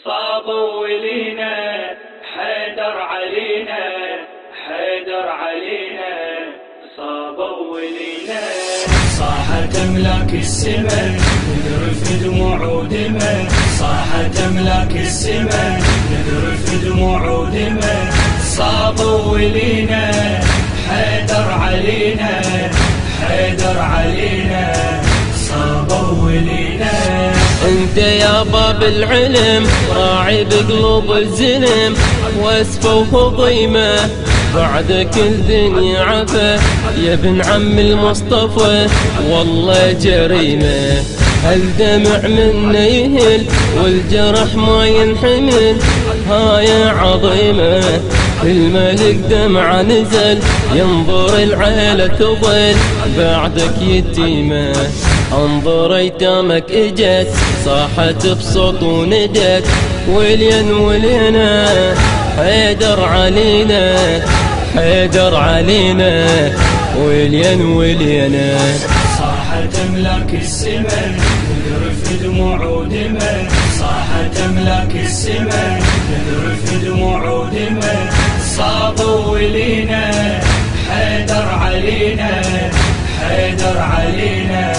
صابوا ولينا حيدر علينا، حيدر علينا صابوا ولينا. صاحت أملاك السماء نذرف دموع ودماء، صاحت أملاك السماء نذرف دموع ودماء. صابوا ولينا حيدر علينا، حيدر علينا صابوا ولينا. انت يا باب العلم راعي بقلوب الزلم، واسفه وضيمه بعدك الدنيا عفا. يا ابن عم المصطفى والله جريمه، هالدمع منا يهل والجرح ما ينحمل. هاي عظيمه الملك دمعه نزل، ينظر العيله تظل بعدك يتيمه. انظر ايتامك اجت صاحت بصوت وندت، ولين ولينا حيدر علينا، حيدر علينا ولين ولينا. صاحت أملاك السماء نذرف دموع ودماء، صاحت أملاك السماء نذرف دموع ودماء. صابوا ولينا حيدر علينا، حيدر علينا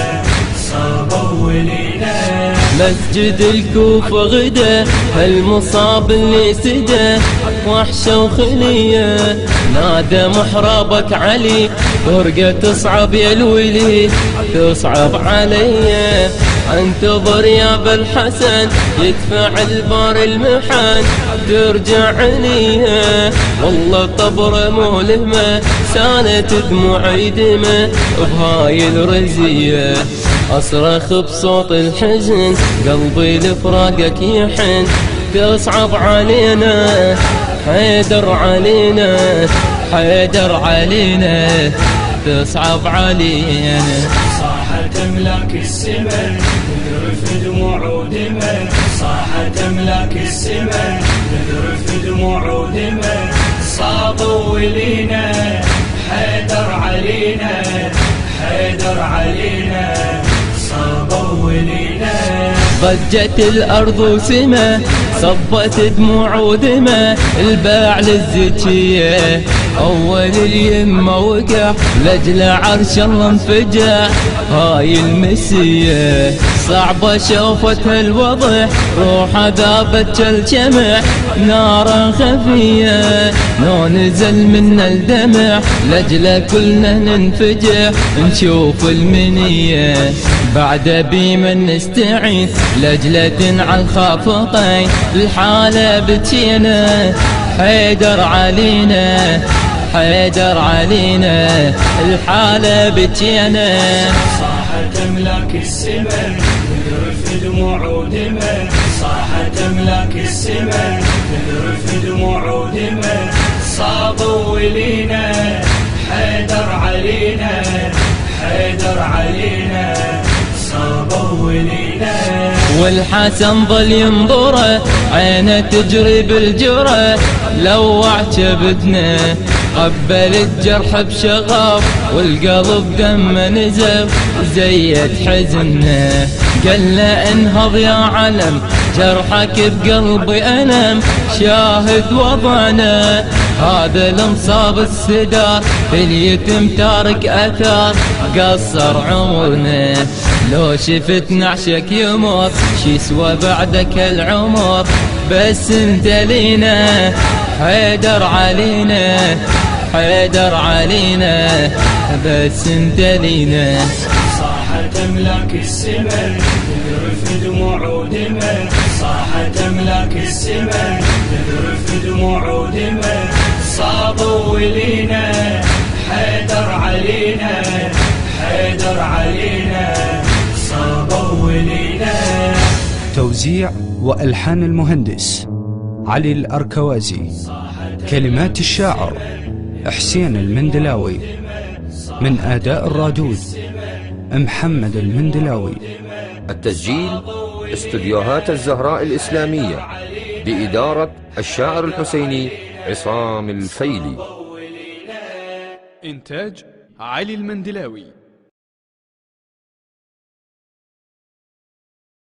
صابوا ولينا. مسجد الكوفة غدا هالمصاب اللي سدى، وحشة وخلية نادى محرابك علي. فرقة تصعب يا الولي تصعب علي، انتظر يا بالحسن يدفع البار المحن ترجع عنيها. والله طبره مولهمه سالت دموعي دمه بهاي الرزية. اصرخ بصوت الحزن قلبي لفراقك يحن، تصعب علينا حيدر علينا، حيدر علينا تصعب علينا. صاحت أملاك السماء نذرف دموع ودماء، صاحت أملاك السماء نذرف دموع ودماء. صابوا ولينا حيدر علينا، حيدر علينا صابوا ولينا. ضجت الأرض وسما صبت دموع ودمى، الباع للزكية أول اليمة وقع لجل عرش الله انفجع. هاي المسية صعبة شوفتها الوضع، روحها ذابت كالشمع نارا خفية. لو نزل منا الدمع لجل كلنا ننفجع، نشوف المنية بعد بيمن نستعين لجل دنع الخافقين. الحالة بتينا حيدر علينا، حيدر علينا الحالة بتينا. صاحت أملاك السماء نذرف دموع ودماء، صاحت أملاك السماء نذرف دموع ودماء. صابوا ولينا حيدر علينا، حيدر علينا صابوا ولينا. والحسن ظل ينظره عينه تجري بالجرة، لوع كبدنا قبل الجرح بشغف، والقلب دم نزف زيت حزننا. قال له انهض يا علم جرحك بقلبي ألم، شاهد وضعنا هذا المصاب السدار، اليتم تارك أثار قصر عمرنا. لو شفت نعشك يمر شي سوى بعدك العمر، بس انت لينا حيدر علينا، حيدر علينا بس انت لينا. صاحت أملاك السماء نذرف دموع ودماء، صاحت أملاك السماء نذرف دموع ودماء. صابوا ولينا حيدر علينا، حيدر علينا صابوا ولينا. توزيع وألحان المهندس علي الأركوازي، كلمات الشاعر حسين المندلاوي، من أداء الرادود محمد المندلاوي. التسجيل استديوهات الزهراء الإسلامية بإدارة الشاعر الحسيني عصام الفيلي. إنتاج علي المندلاوي.